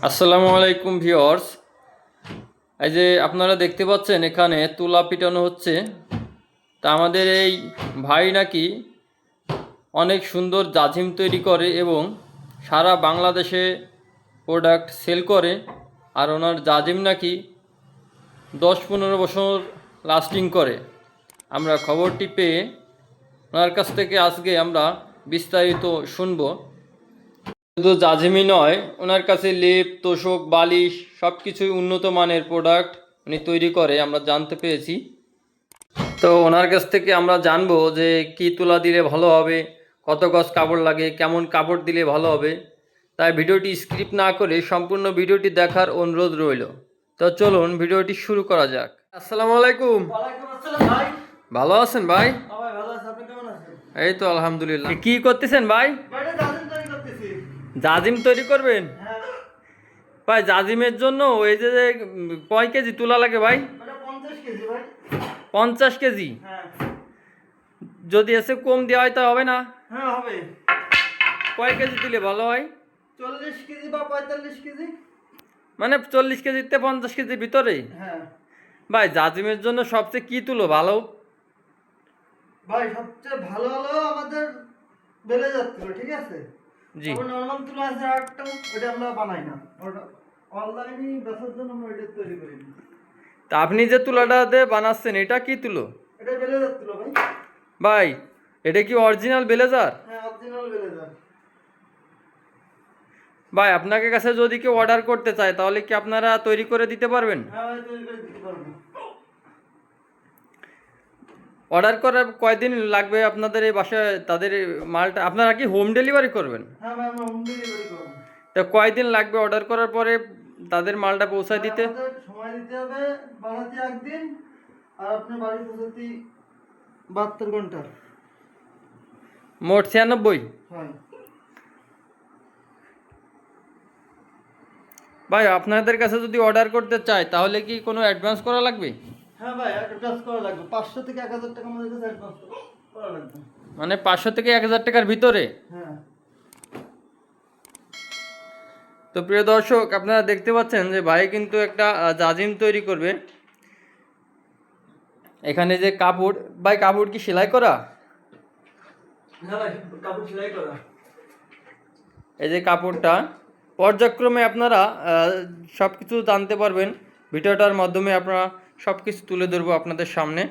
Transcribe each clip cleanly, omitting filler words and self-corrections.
আসসালামু আলাইকুম ভিউয়ার্স। এই যে আপনারা দেখতে পাচ্ছেন এখানে তুলা পিটানো হচ্ছে। তা আমাদের এই ভাই নাকি অনেক সুন্দর জাজিম তৈরি করে এবং সারা বাংলাদেশে প্রোডাক্ট সেল করে। আর ওনার জাজিম নাকি 10-15 বছর লাস্টিং করে। আমরা খবরটি পেয়ে ওনার কাছ থেকে আজকে আমরা বিস্তারিত শুনবো। শুধু জাজিমই নয়, ওনার কাছে লেপ, তোশক, বালিশ সব কিছুই উন্নত মানের প্রোডাক্ট উনি তৈরি করে আমরা জানতে পেরেছি। তো ওনার কাছ থেকে আমরা জানবো যে কি তুলা দিলে ভালো হবে, কত গজ কাপড় লাগে, কেমন কাপড় দিলে ভালো হবে। তাই ভিডিওটি স্কিপ না করে সম্পূর্ণ ভিডিওটি দেখার অনুরোধ রইল। তো চলুন ভিডিওটি শুরু করা যাক। আসসালামু আলাইকুম। ওয়ালাইকুম আসসালাম ভাই। ভালো আছেন ভাই? ভাই ভালো আছি, আপনি কেমন আছেন? এই তো আলহামদুলিল্লাহ। কি করতেছেন ভাই? ভাইটা জাজিম তৈরি করতেছি। জাজিম তৈরি করবেন? হ্যাঁ। ভাই জাজিমের জন্য এই যে কয় কেজি তুলা লাগে ভাই? ওটা 50 কেজি ভাই। 50 কেজি? হ্যাঁ। যদি এসে কম দেওয়া হয় তা হবে না? হ্যাঁ হবে। কয় কেজি দিলে ভালো হয়? 40 কেজি বা 45 কেজি। মানে 40 কেজিতে 50 কেজির ভিতরে? হ্যাঁ। ভাই জাজিমের জন্য সবচেয়ে কি তুলো ভালো? ভাই সবচেয়ে ভালো হলো আমাদের বেলে যাচ্ছিল, ঠিক আছে? জি। তারপর নরমাল তুলা আছে আরেকটা, ওটা আমরা বানাই না। ওটা অনলাইনে বেচার জন্য আমরা ওইটা তৈরি করি না। তা আপনি যে তুলাটা দিয়ে বানাচ্ছেন এটা কি তুলো? এটা বেলে যাচ্ছিল ভাই। ভাই এটা কি অরিজিনাল ব্লেজার? হ্যাঁ, অরিজিনাল বেলে যায়। ভাই আপনাকে কাছে যদি কেউ অর্ডার করতে চায় তাহলে কি আপনারা তৈরি করে দিতে পারবেন? হ্যাঁ ভাই, তৈরি করে দিতে পারবো। অর্ডার করার কয়দিন লাগবে আপনাদের এই বাসায় তাদের এই মালটা? আপনারা কি হোম ডেলিভারি করবেন? হ্যাঁ ভাই, আমরা হোম ডেলিভারি করবো। তা কয়দিন লাগবে অর্ডার করার পরে তাদের মালটা পৌঁছায় দিতে? আমাদের সময় দিতে হবে বানাতে একদিন, আর আপনার বাড়ি পৌঁছাতে 72 ঘন্টা। মোট 96? হয়। ভাই আপনাদের কাছে যদি অর্ডার করতে চায় তাহলে কি কোনো অ্যাডভান্স করা লাগবে? হ্যাঁ ভাই, অ্যাডভান্স করা লাগবে। 500 থেকে 1000 টাকা আমাদের কাছে অ্যাডভান্স করা লাগবে। মানে 500 থেকে 1000 টাকার ভিতরে? হ্যাঁ। তো প্রিয় দর্শক আপনারা দেখতে পাচ্ছেন যে ভাই কিন্তু একটা জাজিম তৈরি করবে। এখানে যে কাপড়, ভাই কাপড় কি সেলাই করা? হ্যাঁ ভাই, কাপড় সেলাই করা। এই যে কাপড়টা পর্যায়ক্রমে আপনারা সব কিছু জানতে পারবেন। ভিডিওটার মাধ্যমে আপনারা সব কিছু তুলে ধরবো আপনাদের সামনে।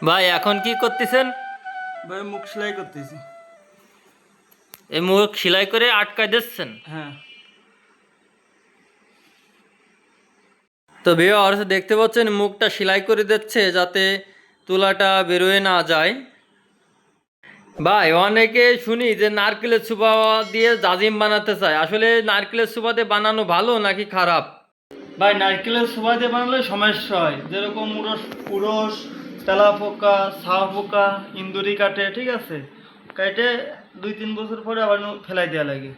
ভাই এখন কি করতেছেন? ভাই মুখ সেলাই করতেছি। এই মুখ সেলাই করে আটকায় দিচ্ছেন? হ্যাঁ। তো ভিউয়ার্স দেখতে পাচ্ছেন মুখটা সেলাই করে দিচ্ছে যাতে তুলাটা বেরোয় না যায়। ভাই অনেকে শুনি যে নারকেলের সুপা দিয়ে জাজিম বানাতে চায়, আসলে নারকেলের সুপাতে বানানো ভালো নাকি খারাপ? ভাই নারকেলের সুবাদে বানালে সমস্যা হয়, যেরকম উড়স উড়স, তেলা পোকা, ছাও পোকা, ইন্দুরি কাটে, ঠিক আছে? কেটে 2-3 বছর পরে আবার ফেলাই দেওয়া লাগে।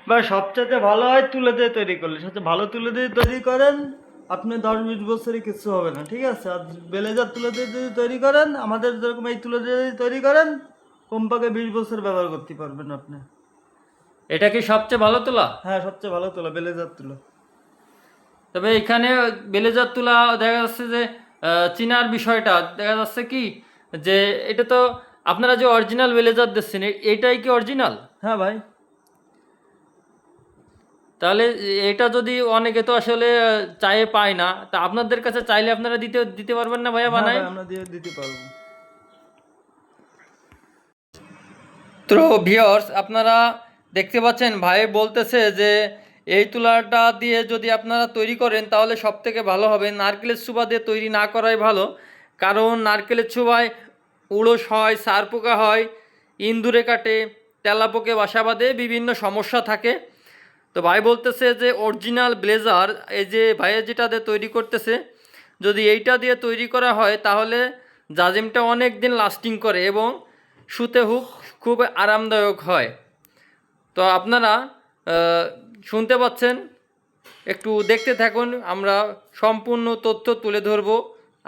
ভাই সবচেয়ে ভালো হয় তুলে দিয়ে তৈরি করলে, সবচেয়ে ভালো তুলে দিয়ে তৈরি করেন আপনি 10-20 বছরে কিছু হবে না, ঠিক আছে? আর বেলেজার তুলে দিয়ে যদি তৈরি করেন, আমাদের যেরকম এই তুলে দিয়ে যদি তৈরি করেন, কমপক্ষে 20 বছর ব্যবহার করতে পারবেন আপনি। এটা কি সবচেয়ে ভালো তুলা? হ্যাঁ, সবচেয়ে ভালো তুলা বেলেজার তুলা। তবে এখানে বেলেজার তুলা দেখা যাচ্ছে যে চিনার বিষয়টা দেখা যাচ্ছে কি যে এটা তো আপনারা যে অরিজিনাল বেলেজার দিচ্ছেন এটাই কি অরিজিনাল? হ্যাঁ ভাই। তাহলে এটা যদি অনেকে তো আসলে চায়ে পায় না, তা আপনাদের কাছে চাইলে আপনারা দিতে দিতে পারবেন না ভাইয়া হ্যাঁ বানাই? ভাই, আমরা দিয়ে দিতে পারবো। তো ভিউয়ার্স আপনারা দেখতে পাচ্ছেন ভাই বলতেছে যে এই তুলাটা দিয়ে যদি আপনারা তৈরি করেন তাহলে সব থেকে ভালো হবে। নারকেলের ছোবা দিয়ে তৈরি না করাই ভালো, কারণ নারকেলের ছোবায় উড়স হয়, সার পোকা হয়, ইঁদুরে কাটে, তেলাপোকে বাসা বাঁধে, বিভিন্ন সমস্যা থাকে। তো ভাই বলতেছে যে অরিজিনাল ব্লেজার এই যে ভাইয়া যেটা দিয়ে তৈরি করতেছে, যদি এইটা দিয়ে তৈরি করা হয় তাহলে জাজিমটা অনেক দিন লাস্টিং করে এবং শুতে খুব আরামদায়ক হয়। তো আপনারা শুনতে পাচ্ছেন, একটু দেখতে থাকুন, আমরা সম্পূর্ণ তথ্য তুলে ধরব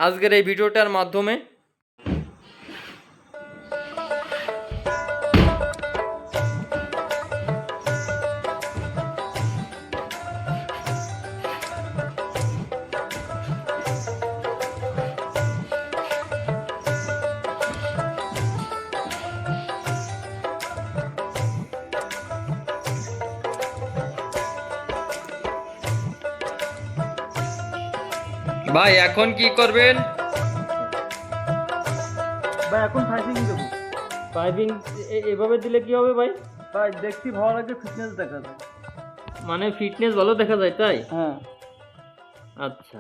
আজকের এই ভিডিওটার মাধ্যমে। ভাই এখন কি করবেন? ভাই এখন পাইপিং দেবো। পাইপিং এভাবে দিলে কি হবে ভাই? ভাই দেখছি ভালো লাগে, ফিটনেস দেখা যায়। মানে ফিটনেস ভালো দেখা যায় তাই? হ্যাঁ। আচ্ছা।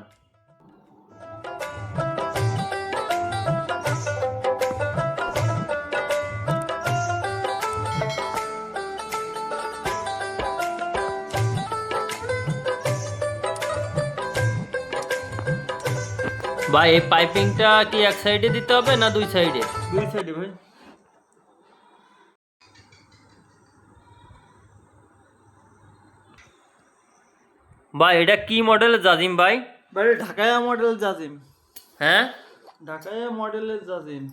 ভাই এই পাইপিংটা কি এক সাইডে দিতে হবে না দুই সাইডে? দুই সাইডে ভাই। ভাই এটা কি মডেলের জাজিম ভাই? ভাই ঢাকায়া মডেল জাজিম। হ্যাঁ, ঢাকায়া মডেলের জাজিম।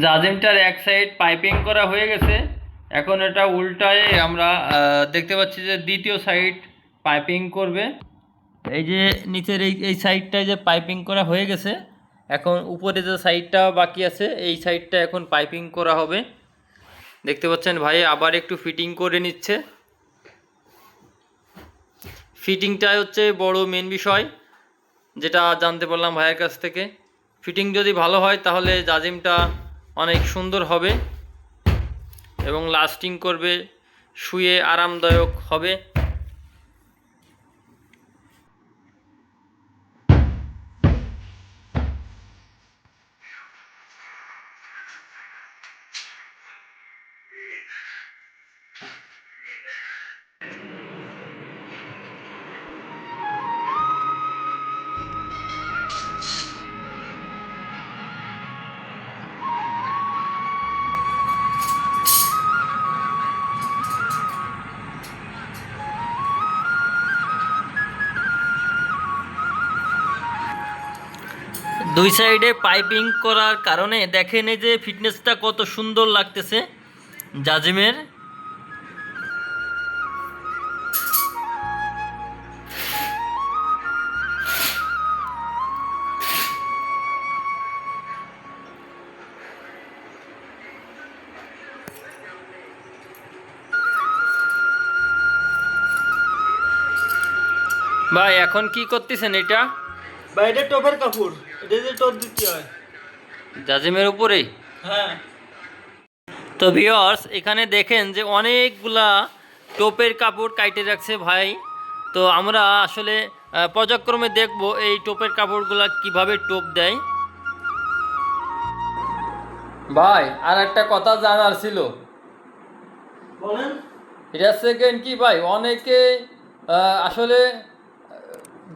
জাজিমটার এক সাইড পাইপিং করা হয়ে গেছে, এখন এটা উল্টায় আমরা দেখতে পাচ্ছি যে দ্বিতীয় সাইড পাইপিং করবে। এই যে নিচের এই সাইডটায় যে পাইপিং করা হয়ে গেছে, এখন উপরে যে সাইডটা বাকি আছে এই সাইডটা এখন পাইপিং করা হবে। দেখতে পাচ্ছেন ভাই আবার একটু ফিটিং করে নিচ্ছে। ফিটিংটাই হচ্ছে বড় মেন বিষয়, যেটা জানতে পারলাম ভাইয়ের কাছ থেকে। ফিটিং যদি ভালো হয় তাহলে জাজিমটা অনেক সুন্দর হবে এবং লাস্টিং করবে, শুয়ে আরামদায়ক হবে। দুই সাইডে পাইপিং করার কারণে দেখেন এই যে ফিটনেসটা কত সুন্দর লাগতেছে জাজিমের। ভাই এখন কি করতেছেন এটা? ভাই এটা টপের কাপড়, এটা যে টপ দিতে হয় জাজিমের উপরেই? হ্যাঁ। তো ভিউয়ার্স এখানে দেখেন যে অনেকগুলা টোপের কাপড় কাইটে রাখছে ভাই। তো আমরা আসলে পর্যায়ক্রমে দেখব এই টোপের কাপড়গুলা কিভাবে টোপ দেয়। ভাই আর একটা কথা জানার ছিল। বলেন। এটা সেকেন্ড কি ভাই, অনেকে আসলে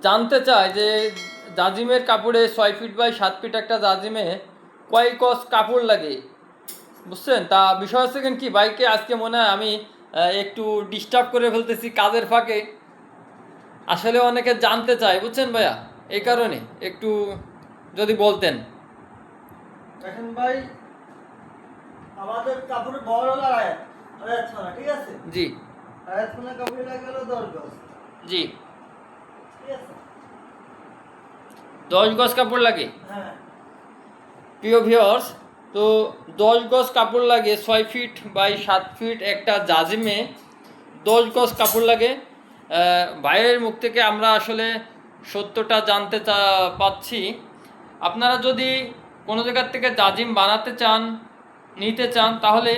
জানতে চায় যে জাজিমের কাপড়ে 6 ফিট বাই 7 ফিট একটা জাজিমে কয় গজ কাপড় লাগে, বুঝছেন? তা বিষয় হচ্ছে কি বাইকে আজকে মনে হয় আমি একটু ডিস্টার্ব করে ফেলতেছি কাজের ফাঁকে। আসলে অনেকে জানতে চায়, বুঝছেন ভাইয়া, এই কারণে একটু যদি বলতেন। দেখেন ভাই, আমাদের কাপড়ের বড় হলো আড়াই ছড়া, ঠিক আছে? জি আড়াই ছড়া কাপড় লাগে হলো 10 গজ, জি, ঠিক আছে? 10 গজ কাপড় লাগে। হ্যাঁ। প্রিয় ভিউয়ার্স, তো 10 গজ কাপড় লাগে 6 ফিট বাই 7 ফিট একটা জাজিমে 10 গজ কাপড় লাগে। ভাইয়ের মুখ থেকে আমরা আসলে সত্যটা জানতে পাচ্ছি। আপনারা যদি কোনো জায়গার থেকে জাজিম বানাতে চান, নিতে চান, তাহলে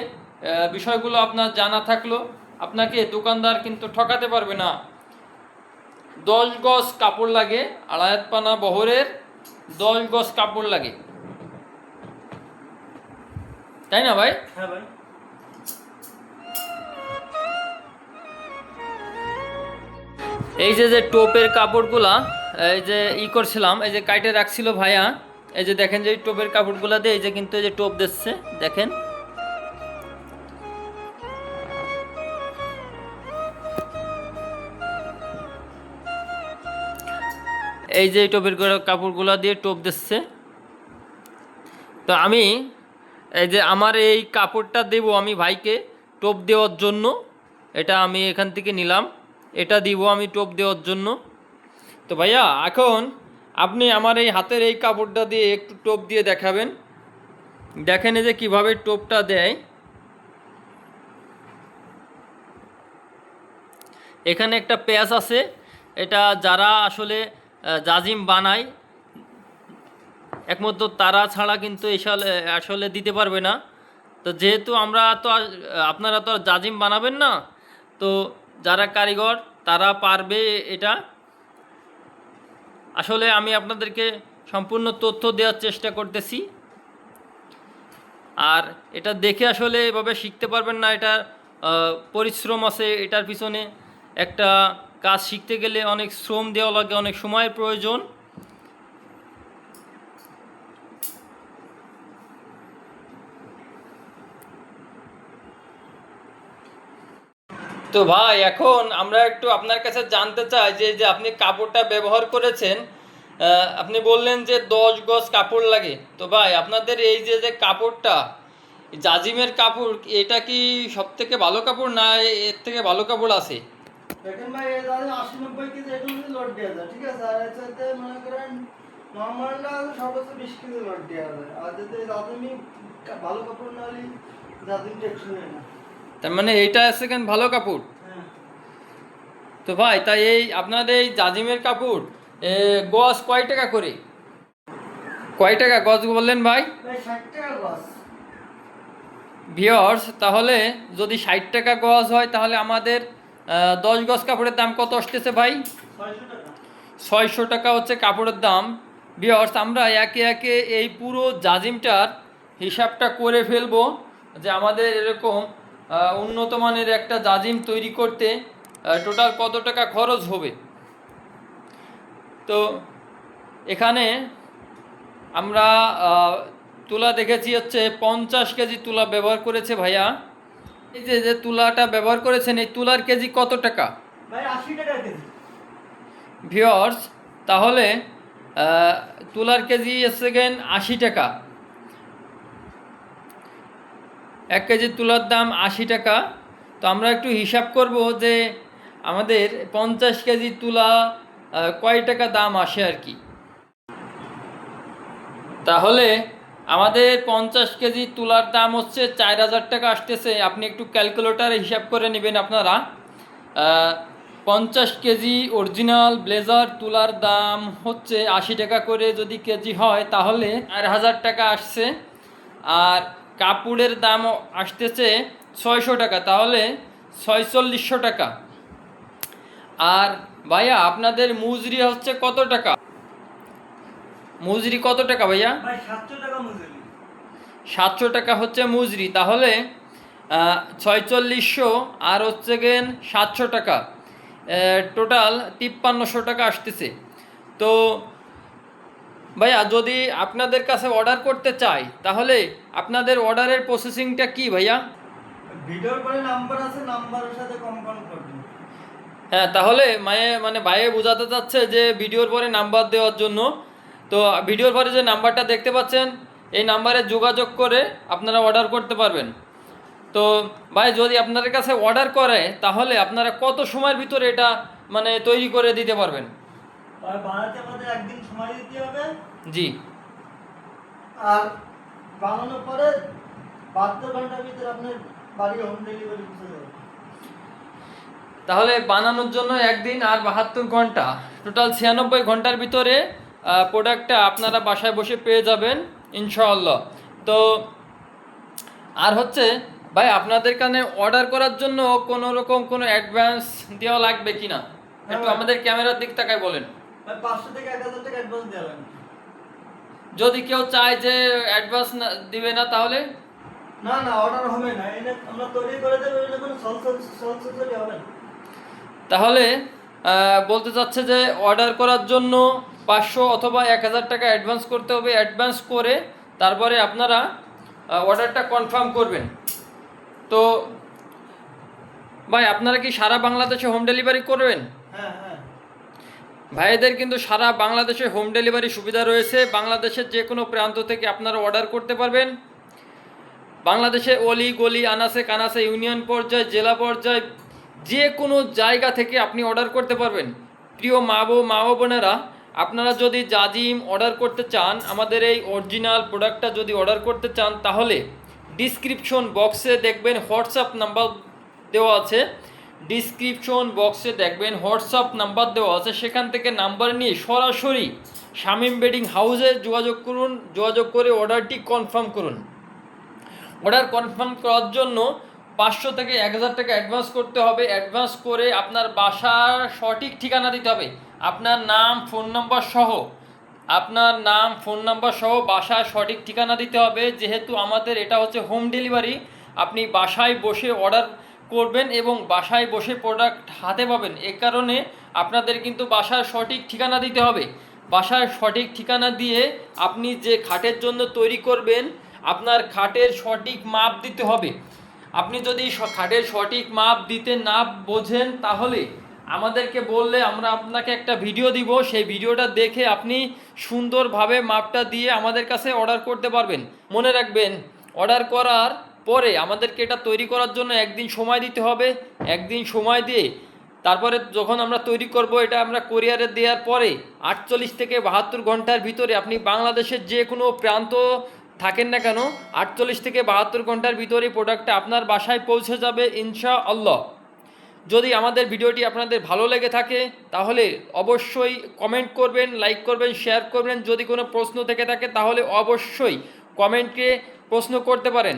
বিষয়গুলো আপনার জানা থাকলো। আপনাকে দোকানদার কিন্তু ঠকাতে পারবে না। 10 গজ কাপড় লাগে, আড়ায়াত পানা বহরের 10 গজ কাপড় লাগে, তাই না ভাই? হ্যাঁ ভাই। এই যে টোপের কাপড়গুলা এই যে করছিলাম, এই যে কাইটে রাখছিল ভাইয়া, এই যে দেখেন যে টোপের কাপড়গুলা দিয়ে এই যে কিন্তু এই যে টোপ দিচ্ছে দেখেন। এই যে টোপের কাপড়গুলা দিয়ে টোপ দিচ্ছে। তো আমি এই যে আমার এই কাপড়টা দেব আমি ভাইকে টোপ দেওয়ার জন্য, এটা আমি এখান থেকে নিলাম, এটা দিব আমি টোপ দেওয়ার জন্য। তো ভাইয়া এখন আপনি আমার এই হাতের এই কাপড়টা দিয়ে একটু টোপ দিয়ে দেখাবেন, দেখেন এই যে কীভাবে টোপটা দেয়। এখানে একটা প্যাচ আছে, এটা যারা আসলে জাজিম বানায় একমাত্র তারা ছাড়া কিন্তু আসলে দিতে পারবে না। তো যেহেতু আমরা তো আপনারা তো আর জাজিম বানাবেন না, তো যারা কারিগর তারা পারবে এটা। আসলে আমি আপনাদেরকে সম্পূর্ণ তথ্য দেওয়ার চেষ্টা করতেছি, আর এটা দেখে আসলে এভাবে শিখতে পারবেন না, এটা পরিশ্রম আছে এটার পিছনে। একটা কাজ শিখতে গেলে অনেক শ্রম দেওয়া লাগে, অনেক সময়ের প্রয়োজন। তো ভাই এখন আমরা একটু আপনার কাছে জানতে চাই যে যে আপনি কাপড়টা ব্যবহার করেছেন, আপনি বললেন যে 10 গজ কাপড় লাগে। তো ভাই আপনাদের এই যে কাপড়টা জাজিমের কাপড়, এটা কি সব থেকে ভালো কাপড় না এর থেকে ভালো কাপড় আছে? দেখেন ভাই, এই দাদা 80-90 কেজি এরকম লোড দেওয়া যায়, ঠিক আছে। আর এর সাথে মনে করেন নর্মালটা সর্বোচ্চ 20 কেজি লোড দেওয়া যায়। আর যদি জাজিমি ভালো কাপড় না হলে জাজিম টেকসই হয় না। তার মানে এইটা আছে কেন ভালো কাপড়? হ্যাঁ। তো ভাই তাই এই আপনাদের এই জাজিমের কাপড় গজ কয় টাকা করে, কয় টাকা গজ বললেন ভাই? ভাই 60 টাকা গজ। ভিওর্স, তাহলে যদি 60 টাকা গজ হয় তাহলে আমাদের 10 গজ কাপড়ের দাম কত আসতেছে ভাই? 600 টাকা। 600 টাকা হচ্ছে কাপড়ের দাম। ভিওর্স, আমরা একে একে এই পুরো জাজিমটার হিসাবটা করে ফেলবো যে আমাদের এরকম উন্নত মানের একটা জাজিম তৈরি করতে টোটাল কত টাকা খরচ হবে। তো এখানে আমরা তুলা দেখেছি হচ্ছে 50 কেজি তুলা ব্যবহার করেছে ভাইয়া। এই যে তুলাটা ব্যবহার করেছেন, এই তুলার কেজি কত টাকা? ভাই 80 টাকা কেজি। ভিওর্স, তাহলে তুলার কেজি সেকেন্ড 80 টাকা, 1 কেজি তুলার দাম 80 টাকা। তো আমরা একটু হিসাব করব যে আমাদের 50 কেজি তুলা কয় টাকা দাম আসে আর কি। তাহলে আমাদের 50 কেজি তুলার দাম হচ্ছে 4000 টাকা আসতেছে। আপনি একটু ক্যালকুলেটারে হিসাব করে নেবেন আপনারা। 50 কেজি অরিজিনাল ব্লেজার তুলার দাম হচ্ছে 80 টাকা করে, যদি কেজি হয় তাহলে 4000 টাকা আসছে। আর কাপড়ের দাম আসতেছে 600 টাকা, তাহলে 4600 টাকা। আর ভাইয়া আপনাদের মজুরি হচ্ছে কত টাকা? মজুরি কত টাকা ভাইয়া? ভাই 700 টাকা মজুরি। 700 টাকা হচ্ছে মজুরি, তাহলে 4600 আর হচ্ছে গেন 700 টাকা, টোটাল 5300 টাকা আসতেছে। তো ভাইয়া যদি আপনাদের কাছে অর্ডার করতে চাই তাহলে আপনাদের অর্ডারের প্রসেসিংটা কি ভাইয়া? ভিডিওর পরে নাম্বার আছে, নাম্বারের সাথে কনফার্ম করবেন। হ্যাঁ, তাহলে মানে ভাইয়ে বোঝাতে চাচ্ছে যে ভিডিওর পরে নাম্বার দেওয়ার জন্য। তো ভিডিওর পরে যে নাম্বারটা দেখতে পাচ্ছেন এই নাম্বারে যোগাযোগ করে আপনারা অর্ডার করতে পারবেন। তো ভাই যদি আপনাদের কাছে অর্ডার করে তাহলে আপনারা কত সময়ের ভিতরে এটা মানে তৈরি করে দিতে পারবেন? আর বানাতে আমাদের একদিন সময় দিতে হবে। জি। আর বানানোর পরে 72 ঘন্টার ভিতরে আপনার বাড়ি হোম ডেলিভারি পৌঁছে যাবে। তাহলে বানানোর জন্য একদিন আর 72 ঘন্টা, টোটাল 96 ঘন্টার ভিতরে প্রোডাক্টটা আপনারা বাসায় বসে পেয়ে যাবেন ইনশাআল্লাহ। তো আর হচ্ছে ভাই আপনাদের এখানে অর্ডার করার জন্য কোনো রকম কোনো অ্যাডভান্স দেওয়া লাগবে কিনা একটু ভাই। আমাদের ক্যামেরার দিক তাকায় বলেন। ভাই 500 থেকে 1000 টাকা অ্যাডভান্স দেওয়া লাগবে। যদি কেউ চায় যে অ্যাডভান্স দিবে না তাহলে? না না, অর্ডার হবে না, এনে আমরা তৈরি করে দেবো, এনে কোনো সলসরি হবে না। তাহলে বলতে চাচ্ছে যে অর্ডার করার জন্য 500 অথবা 1000 টাকা অ্যাডভান্স করতে হবে। অ্যাডভান্স করে তারপরে আপনারা অর্ডারটা কনফার্ম করবেন। তো ভাই আপনারা কি সারা বাংলাদেশে হোম ডেলিভারি করবেন? হ্যাঁ হ্যাঁ। ভাইদের কিন্তু সারা বাংলাদেশে হোম ডেলিভারি সুবিধা রয়েছে। বাংলাদেশের যে কোনো প্রান্ত থেকে আপনারা অর্ডার করতে পারবেন। বাংলাদেশে অলি গলি আনাসে কানাসে ইউনিয়ন পর্যায়ে জেলা পর্যায়ে যে কোনো জায়গা থেকে আপনি অর্ডার করতে পারবেন। প্রিয় মা ও বোনেরা, আপনারা যদি জাজিম অর্ডার করতে চান, আমাদের এই অরিজিনাল প্রোডাক্টটা যদি অর্ডার করতে চান, তাহলে ডিসক্রিপশন বক্সে দেখবেন হোয়াটসঅ্যাপ নাম্বার দেওয়া আছে। ডিসক্রিপশন বক্সে দেখবেন হোয়াটসঅ্যাপ নাম্বার দেওয়া আছে, সেখান থেকে নাম্বার নিয়ে সরাসরি শামীম বেডিং হাউসে যোগাযোগ করুন। যোগাযোগ করে অর্ডারটি কনফার্ম করুন। অর্ডার কনফার্ম করার জন্য 500 থেকে 1000 টাকা অ্যাডভান্স করতে হবে। অ্যাডভান্স করে আপনার বাসার সঠিক ঠিকানা দিতে হবে। আপনার নাম ফোন নাম্বার সহ বাসার সঠিক ঠিকানা দিতে হবে। যেহেতু আমাদের এটা হচ্ছে হোম ডেলিভারি, আপনি বাসায় বসে অর্ডার করবেন এবং বাসায় বসে প্রোডাক্ট হাতে পাবেন। এ কারণে আপনাদের কিন্তু বাসার সঠিক ঠিকানা দিতে হবে। বাসার সঠিক ঠিকানা দিয়ে আপনি যে খাটের জন্য তৈরি করবেন, আপনার খাটের সঠিক মাপ দিতে হবে। আপনি যদি খাটের সঠিক মাপ দিতে না বোঝেন, তাহলে আমাদেরকে বললে আমরা আপনাকে একটা ভিডিও দিব। সেই ভিডিওটা দেখে আপনি সুন্দরভাবে মাপটা দিয়ে আমাদের কাছে অর্ডার করতে পারবেন। মনে রাখবেন, অর্ডার করার পরে আমাদেরকে এটা তৈরি করার জন্য একদিন সময় দিতে হবে। একদিন সময় দিয়ে তারপরে যখন আমরা তৈরি করব, এটা আমরা কোরিয়ারে দেওয়ার পরে 48 থেকে 72 ঘন্টার ভিতরে আপনি বাংলাদেশের যে কোনো প্রান্ত থাকেন না কেন, 48 থেকে 72 ঘন্টার ভিতরে প্রোডাক্টটা আপনার বাসায় পৌঁছে যাবে ইনশাআল্লাহ। যদি আমাদের ভিডিওটি আপনাদের ভালো লেগে থাকে, তাহলে অবশ্যই কমেন্ট করবেন, লাইক করবেন, শেয়ার করবেন। যদি কোনো প্রশ্ন থেকে থাকে তাহলে অবশ্যই কমেন্টে প্রশ্ন করতে পারেন।